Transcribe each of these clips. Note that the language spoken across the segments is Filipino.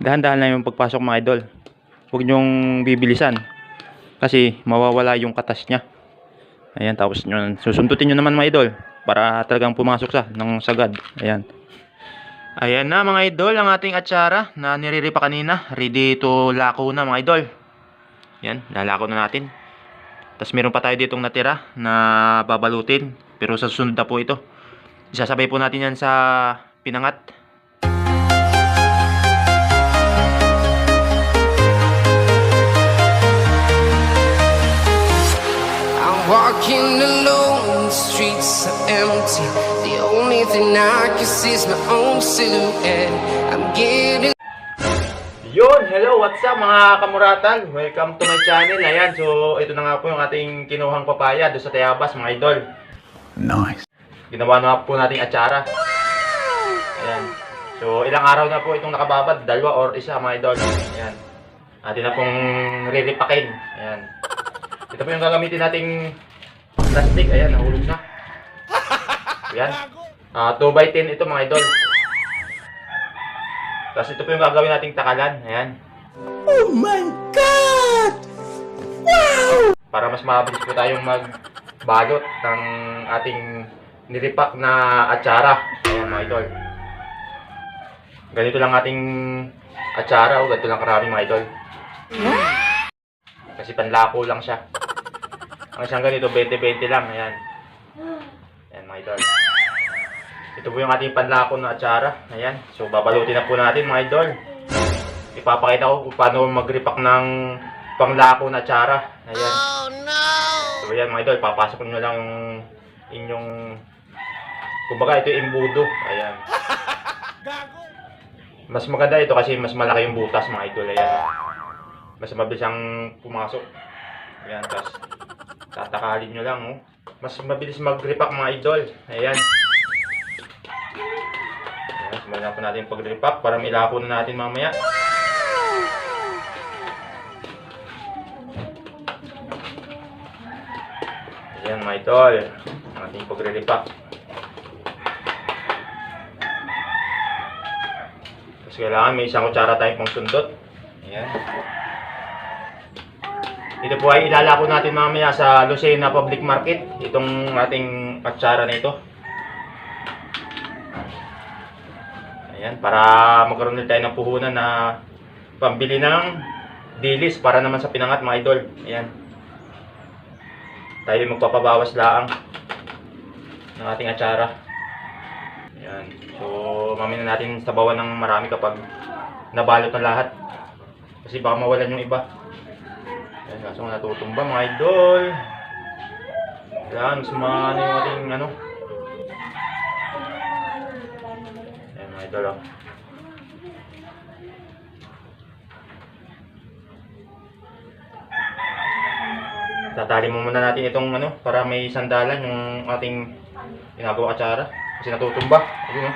Dahan-dahan lang yung pagpasok mga idol. Huwag nyong bibilisan kasi mawawala yung katas niya. Ayan, tapos nyo, susundutin nyo naman mga idol para talagang pumasok sa ng sagad. Ayan. Ayan na mga idol, ang ating atsara na niriripa kanina. Ready to lako na mga idol. Ayan, lalako na natin. Tapos meron pa tayo ditong natira na babalutin. Pero sa susunod na po ito. Isasabay po natin yan sa pinangat. Walking alone, the streets are empty. The only thing I can see is my own silhouette. I'm getting. Yun! Hello! What's up mga kamuratan? Welcome to my channel. Ayan, so ito na nga po yung ating kinuhang papaya doon sa Tayabas mga idol. Nice. Ginawa na po nating atsara. Ayan. So ilang araw na po itong nakababad. 2 or 1 mga idol. Ayan. Atin na pong riripakin. Ayan. Ito po yung gagamitin nating plastic. Ayan, nahulog na. Ayan. 2x10 ito mga idol. Tapos ito po yung gagawin nating takalan. Ayan. Oh my God! Wow! Para mas mabilis po tayong magbalot ng ating niripak na atsara. Ayan mga idol. Ganito lang ating atsara o ganito lang karami mga idol. Kasi panlako lang siya. Ang isang ganito, 20-20 lang. Ayan. Ayan mga idol. Ito po yung ating panlako na atsara. Ayan. So, babalutin na po natin mga idol. Ipapakita ko kung paano mag-repack ng panglako na atsara. Ayan. Oh no! So, ayan mga idol. Papasok nyo lang yung inyong... Kumbaga, ito yung imbudo. Ayan. Mas maganda ito kasi mas malaki yung butas mga idol. Ayan. Mas mabilis ang pumasok. Ayan, tapos tatakalin nyo lang, oh. Mas mabilis mag-repack mga idol. Ayan. Ayan, simulan po natin pag-repack para milako na natin mamaya. Ayan mga idol, ang ating pag-repack. Tapos kailangan may isang kutsara tayong pang sundot. Ayan. Ito po ay ilalako natin mamaya sa Lucena Public Market. Itong ating atsara na ito. Ayan, para magkaroon din tayo ng puhunan na pambili ng dilis para naman sa pinangat mga idol. Ayan. Tayo magpapabawas laang ng ating atsara. Ayan. So, mamaya natin sabawan ng marami kapag nabalot na lahat. Kasi baka mawalan yung iba. Ayan, kaso natutumba mga idol. Ayan, sumano yung ating ano. Ayan mga idol, oh. Tatali mo muna natin itong ano, para may sandalan yung ating ginagawa atsara. Kasi natutumba. Ayun, oh.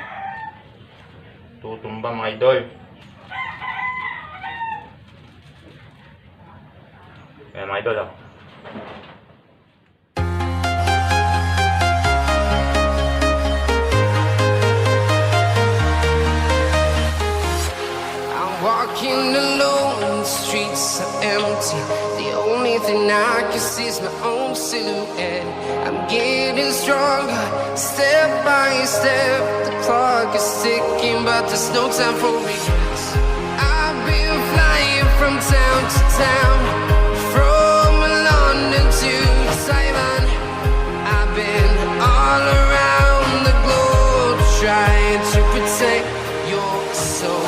Tutumba mga idol. Ayan mga idol, oh. I'm walking alone, the streets are empty. The only thing I can see is my own silhouette. I'm getting stronger, step by step. The clock is ticking, but there's no time for regrets. I've been flying from town to town, from London to Taiwan. I've been all around the globe trying to protect your soul.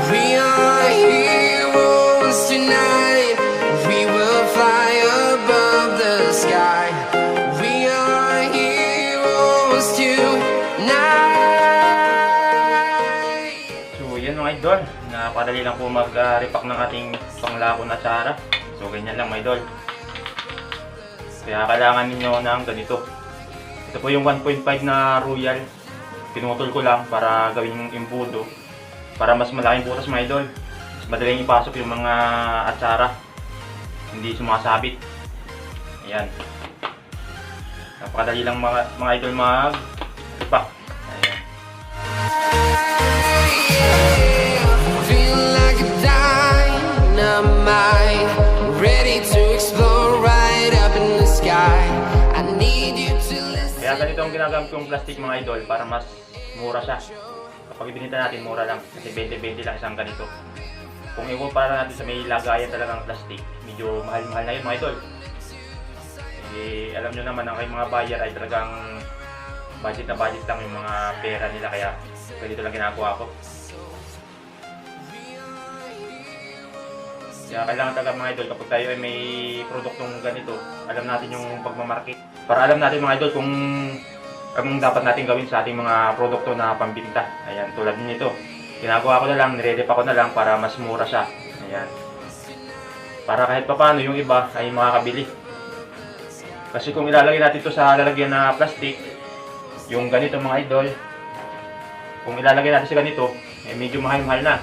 We are heroes tonight. We will fly above the sky. We are heroes tonight. So yan mga idol, napadali lang po mag-repack ng ating panglako na atsara. So ganyan lang mga idol. Kaya kailangan ninyo ng ganito. Ito po yung 1.5 na royal. Pinutol ko lang para gawin yung imbudo. Para mas malaking butas mga idol. Mas madaling ipasok yung mga atsara. Hindi sumasabit. Ayan. Napakadali lang mga idol mag-repack. Ayan. Feel ang ginagamit kong plastic mga idol para mas mura siya. Kapag ibinita natin, mura lang. Kasi 20-20 lang isang ganito. Kung ikumpara natin sa may lagayan talagang plastic, medyo mahal-mahal na yun mga idol. Eh, alam nyo naman ang kayong mga buyer ay talagang budget na budget lang yung mga pera nila. Kaya ganito lang ginagawa ko. Kaya kailangan talaga mga idol, kapag tayo ay may produktong ganito, alam natin yung pagmamarket. Para alam natin mga idol kung anong dapat natin gawin sa ating mga produkto na pambinta. Ayan, tulad nito. Ginagawa ko na lang, nire-rep ako na lang para mas mura siya. Ayan. Para kahit papaano yung iba ay makakabili. Kasi kung ilalagay natin ito sa lalagyan na plastic, yung ganito mga idol, kung ilalagay natin sa ganito, eh medyo mahal-mahal na.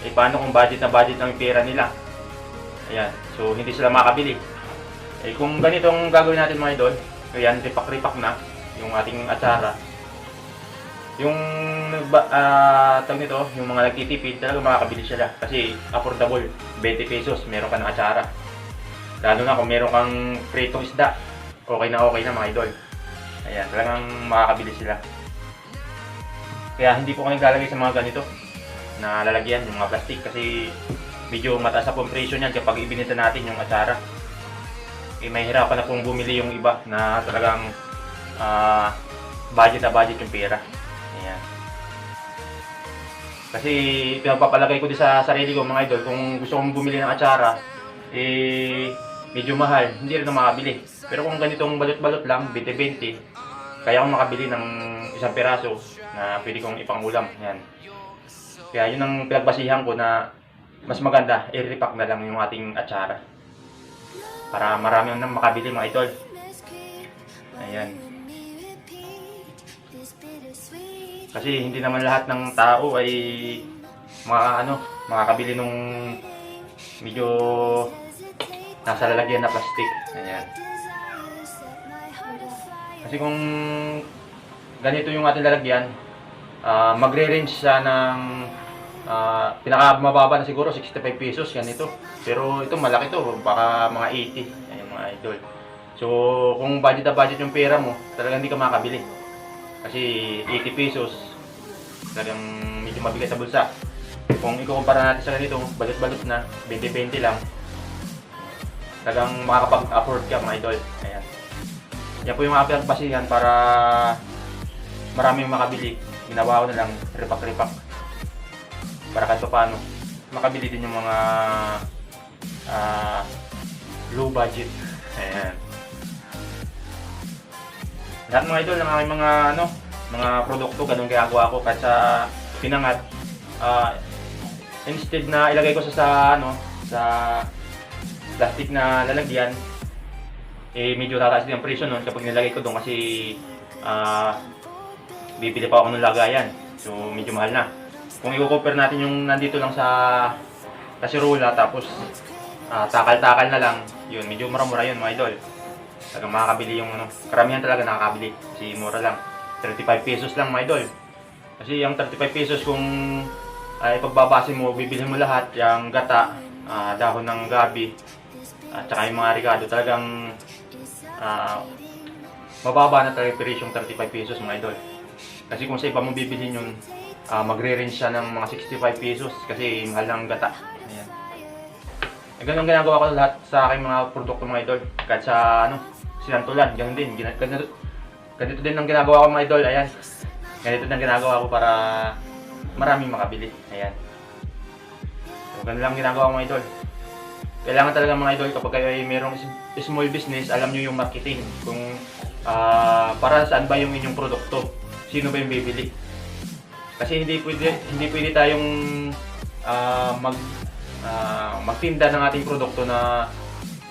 Eh paano kung budget na budget ng pera nila? Ayan, so hindi sila makakabili. Eh kung ganito ang gagawin natin mga idol, ayan, ripak-ripak na yung ating atsara. Yung tag nito, yung mga nagtitipid, talaga makakabili sila kasi affordable, 20 pesos, meron ka ng atsara. Lalo na kung meron kang pritong isda, okay na mga idol. Ayan, talagang makakabili sila. Kaya hindi po kami lalagay sa mga ganito na lalagyan, yung mga plastic, kasi medyo mataas na pong presyo niyan kapag ibinenta natin yung atsara. Eh, mahirapan na pong bumili yung iba na talagang budget na budget yung pera. Ayan. Kasi pinapapalagay ko din sa sarili ko mga idol, kung gusto kong bumili ng atsara, eh medyo mahal, hindi rin na makabili. Pero kung ganitong balot-balot lang, 20-20, kaya akong makabili ng isang piraso na pwede kong ipangulam. Ayan. Kaya yun ang pinagbasihan ko na mas maganda, i-repack na lang yung ating atsara. Para marami nang makabili mga idol. Ayan. Kasi hindi naman lahat ng tao ay makakabili nung medyo nasa lalagyan na plastic. Ayan. Kasi kung ganito yung ating lalagyan, magre-range siya ng pinakamababa na siguro 65 pesos ganito. Pero ito malaki to, baka mga 80. Ayan mga idol. So kung budget na budget yung pera mo, talagang hindi ka makakabili. Kasi 80 pesos, talagang medyo mabigat sa bulsa. Kung ikukumpara natin sa ganito, balot-balot na, 20-20 lang, talagang makakapag-afford ka mga idol. Ayan. Yan po yung mga pinagbasihan para maraming makabili. Ginawa ko na lang, ripak-ripak. Para kahit paano, makabili din yung mga low budget. Ayan. Lahat mga idol ng aking mga produkto, ganun ginagawa ko kahit sa pinangat. Instead na ilagay ko sa plastic na lalagyan, eh medyo tataas din ang presyo nun kapag nilagay ko doon kasi bibili pa ako ng lagayan. So medyo mahal na. Kung i-compare natin yung nandito lang sa kasirola tapos takal-takal na lang, yun medyo mura-mura yun mga idol. Talagang makakabili yung karamihan talaga nakakabili kasi mura lang, 35 pesos lang mga idol. Kasi yung 35 pesos kung ipagbabase mo, bibili mo lahat, yung gata, dahon ng gabi, at saka yung mga rigado, talagang mababa na talaga presyo yung 35 pesos mga idol. Kasi kung sa iba mo bibilhin yun, magre-range siya ng mga 65 pesos kasi mahal ng gata. Ayan. Ganun ginagawa ko lahat sa aking mga produkto mga idol. Kahit sa sinantulan, ganun din. Ganito din ang ginagawa ko mga idol. Ayan. Ganito din ang ginagawa ko para maraming makabili. Ayan. So, ganun lang ginagawa ko mga idol. Kailangan talaga mga idol kapag kayo ay mayroong small business, alam nyo yung marketing. Kung para saan ba yung inyong produkto. Sino ba yung bibili. Kasi hindi pwede tayong magtinda ng ating produkto na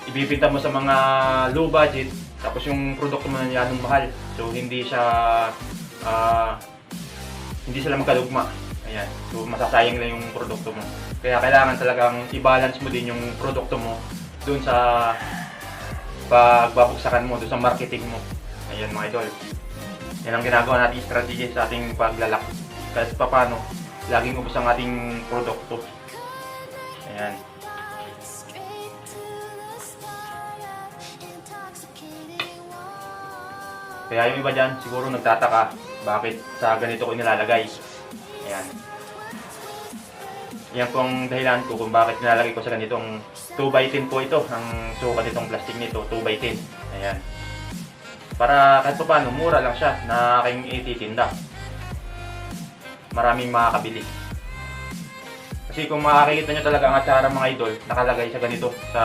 ibibenta mo sa mga low budget tapos yung produkto mo na yanong mahal. So hindi sila magkalugma. Ayan. So masasayang lang yung produkto mo. Kaya kailangan talagang i-balance mo din yung produkto mo doon sa pagbabagsakan mo, doon sa marketing mo. Ayan mga idol. Yan ang ginagawa nating strategy sa ating paglalak. Kahit pa paano, laging ubos ang ating produkto. Ayan. Kaya yung iba dyan, siguro nagtataka bakit sa ganito ko nilalagay. Ayan. Yan po ang dahilan ko kung bakit nilalagay ko sa ganitong 2x10 po ito. Ang sukat nitong plastic nito, 2x10. Ayan. Para kahit pa paano, mura lang siya na aking ititinda. Maraming makakabili. Kasi kung makakikita nyo talaga ang atsara mga idol, nakalagay sa ganito, sa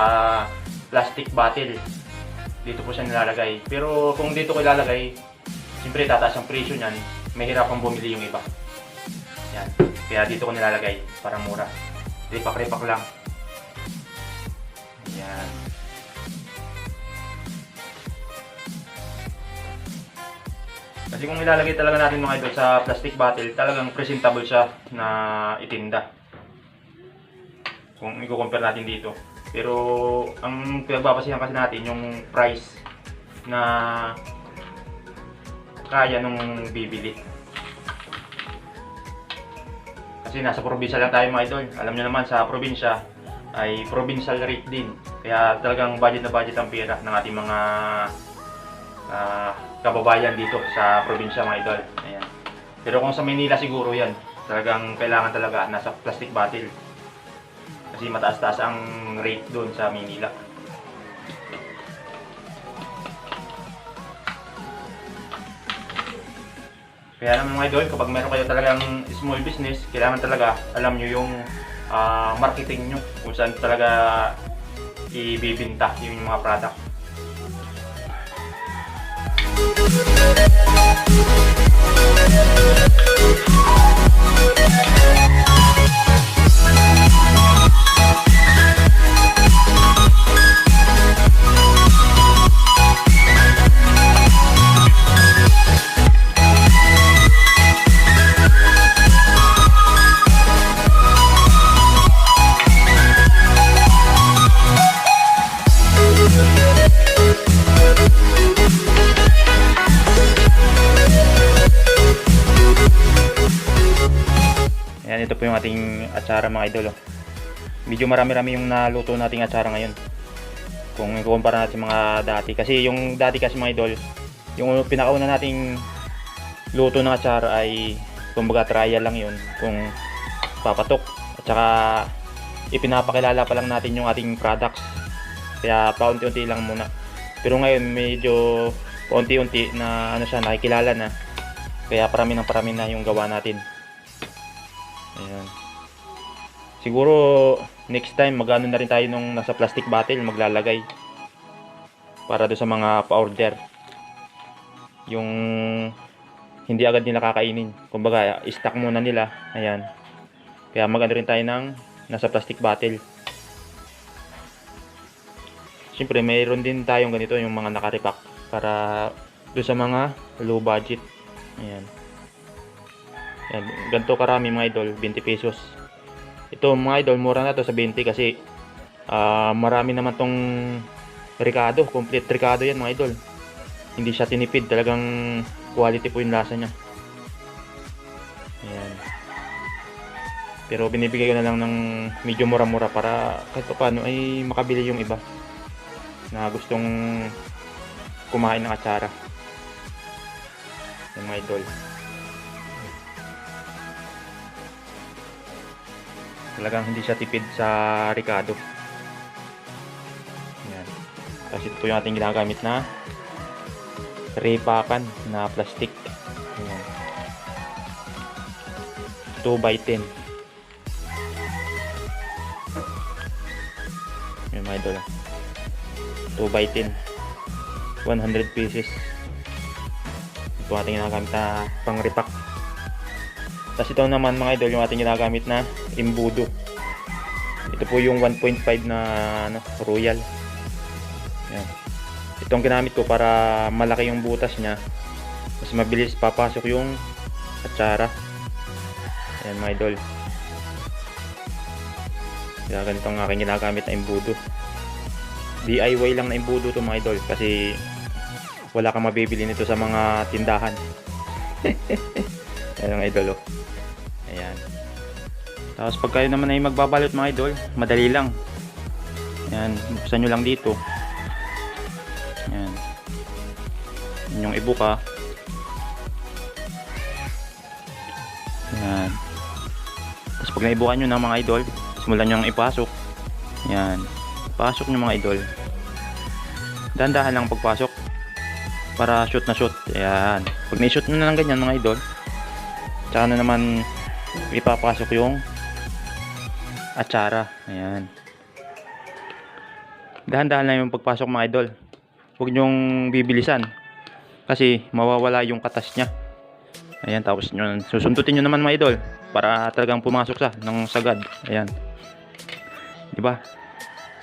plastic bottle. Dito po siya nilalagay. Pero kung dito ko ilalagay, siyempre tataas ang presyo niyan, may hirapang bumili yung iba. Yan. Kaya dito ko nilalagay para mura. Ripak-ripak lang. Yan. Kasi kung ilalagay talaga natin mga idol sa plastic bottle, talagang presentable siya na itinda. Kung i-compare natin dito. Pero ang pinagbabasihan kasi natin yung price na kaya nung bibili. Kasi nasa probinsya lang tayo mga idol. Alam nyo naman sa probinsya ay provincial rate din. Kaya talagang budget na budget ang pera ng ating mga kababayan dito sa probinsya mga idol. Ayan. Pero kung sa Manila siguro yan, talagang kailangan talaga nasa plastic bottle. Kasi mataas-taas ang rate doon sa Manila. Kaya naman mga idol, kapag meron kayo talagang small business, kailangan talaga alam nyo yung marketing nyo. Kung saan talaga ibibinta yung mga product. Ayan, ito po yung ating atsara mga idol. Medyo marami-rami yung naluto nating atsara ngayon. Kung i-compare natin mga dati. Kasi yung dati kasi mga idol, yung pinakauna nating luto ng atsara ay kumbaga trial lang yun. Kung papatok. At saka ipinapakilala pa lang natin yung ating products. Kaya paunti-unti lang muna. Pero ngayon medyo paunti-unti na ano siya, nakikilala na. Kaya parami na yung gawa natin. Ayan. Siguro next time magano na rin tayo nung nasa plastic bottle maglalagay para do sa mga pa-order. Yung hindi agad nila kakainin. Kumbaga stock muna nila. Ayan. Kaya magano rin tayo ng nasa plastic bottle. Siyempre mayroon din tayong ganito yung mga naka-repack para do sa mga low budget. Ayan. Yan, ganito karami mga idol, 20 pesos. Ito mga idol, mura na to sa 20 kasi marami naman tong Ricardo, complete Ricardo yan mga idol. Hindi siya tinipid, talagang quality po yung lasa niya. Ayan. Pero binibigay ko na lang ng medyo mura-mura para kahit paano ay makabili yung iba na gustong kumain ng atsara. Yan mga idol. Talagang hindi siya tipid sa Ricardo. Ayan. Kasi ito po yung ating ginagamit na repakan na plastic. Ayan. 2x10. Ayan mga idol. 2x10. 100 pieces. Ito ating ginagamit na pang repack. Tapos ito naman mga idol yung ating ginagamit na imbudo. Ito po yung 1.5 na royal. Yan. Itong ginamit ko para malaki yung butas niya. Mas mabilis papasok yung atsara. Ayan mga idol. Kaya ganito ang aking ginagamit na imbudo. DIY lang na imbudo to mga idol. Kasi wala kang mabibili nito sa mga tindahan. Ayan mga idol oh. Ayan. Tapos pag kayo naman ay magbabalot mga idol, madali lang. Ayan, buksan nyo lang dito. Ayan. Yun yung ibuka. Yan. Tapos pag naibuka nyo na mga idol, simulan nyo ang ipasok. Yan. Pasok nyo mga idol. Dahan-dahan lang pagpasok. Para shoot na shoot. Ayan. Pag na-shoot nyo na lang ganyan mga idol, tsaka na naman ipapasok yung atsara. Ayan. Dahan-dahan lang yung pagpasok mga idol. Huwag nyong bibilisan. Kasi mawawala yung katas nya. Ayan. Tapos nyo, susundutin nyo naman mga idol. Para talagang pumasok sa ng sagad. Ayan. Diba?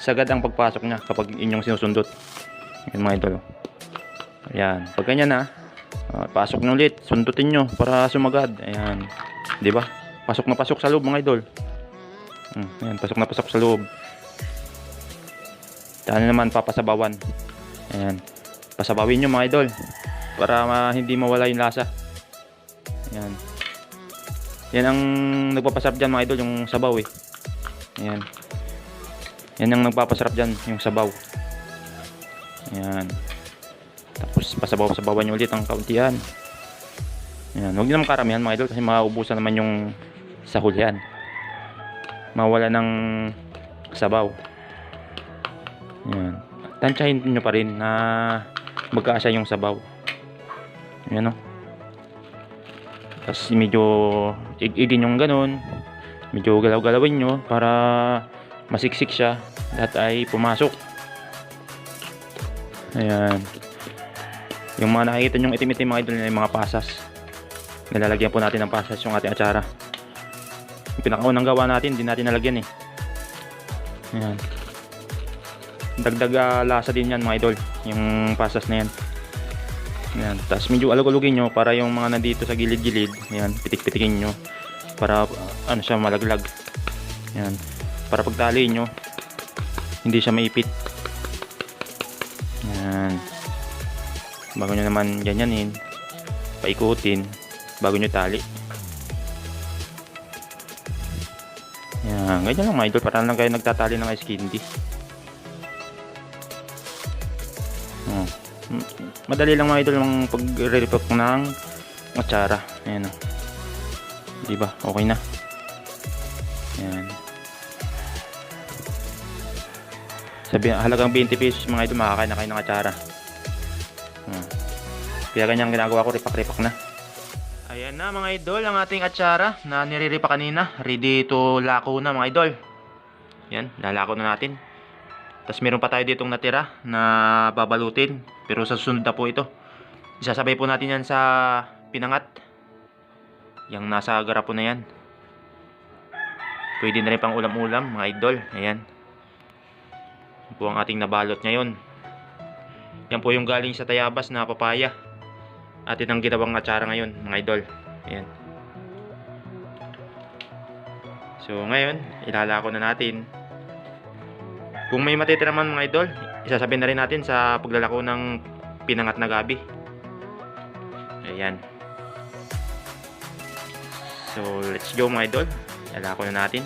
Sagad ang pagpasok nya kapag inyong sinusundot. Ayan mga idol. Ayan. Pag ganyan na, pasok nyo ulit. Sundutin nyo para sumagad. Ayan. Diba? Pasok na pasok sa loob mga idol. Ayan. Pasok na pasok sa loob. Saan naman papasabawan. Ayan. Pasabawin nyo mga idol. Para hindi mawala yung lasa. Ayan. Yan ang nagpapasarap dyan mga idol. Yung sabaw eh. Ayan. Yan ang nagpapasarap dyan. Yung sabaw. Ayan. Tapos pasabaw-sabawan nyo ulit ang kauntihan. Ayan. Huwag nyo naman karamihan mga idol. Kasi maubusan naman yung sahol yan. Mawala ng sabaw. Ayan. Tansyahin nyo pa rin na magkaasya yung sabaw. Ayan o. Tapos medyo igin yung ganun. Medyo galaw-galawin nyo para masiksik siya. Lahat ay pumasok. Ayan. Yung mga nakikita nyong itim-itim mga idol, yung mga pasas. Nilalagyan po natin ng pasas yung ating atsara. Yung pinakaunang gawa natin, hindi natin nalagyan eh. Ayan. Dagdag lasa din yan mga idol, yung pasas na yan. Ayan. Tapos medyo alug-alugin nyo para yung mga nandito sa gilid-gilid, ayan, pitik-pitikin nyo para ano siya, malaglag. Ayan. Para pagtali nyo, hindi siya maipit. Ayan. Bago nyo naman ganyanin, paikutin bago nyo tali. Ayan. Ganyan lang mga idol, para lang kayo nagtatali ng ice candy. Madali lang mga idol ang pag-repack ng atsara. Ayan o. Diba? Okay na. Ayan. Sabi, halagang 20 pesos mga idol, makakain na kayo ng atsara. Kaya ganyan ginagawa ko, ripak-ripak na. Ayan na mga idol, ang ating atsara na niriripa kanina. Ready to lako na mga idol. Yan, lalako na natin. Tapos meron pa tayo ditong natira na babalutin. Pero sa susunod na po ito. Isasabay po natin yan sa pinangat. Yang nasa garapo na yan. Pwede na rin pang ulam-ulam mga idol. Ayan. Yan po ang ating nabalot ngayon. Yan po yung galing sa Tayabas na papaya. Atin ang ginawang atsara ngayon mga idol. Ayan. So ngayon, ilalako na natin. Kung may matitira man mga idol, isasabihin na rin natin sa paglalako ng pinangat na gabi. Ayan. So let's go mga idol. Ilalako na natin.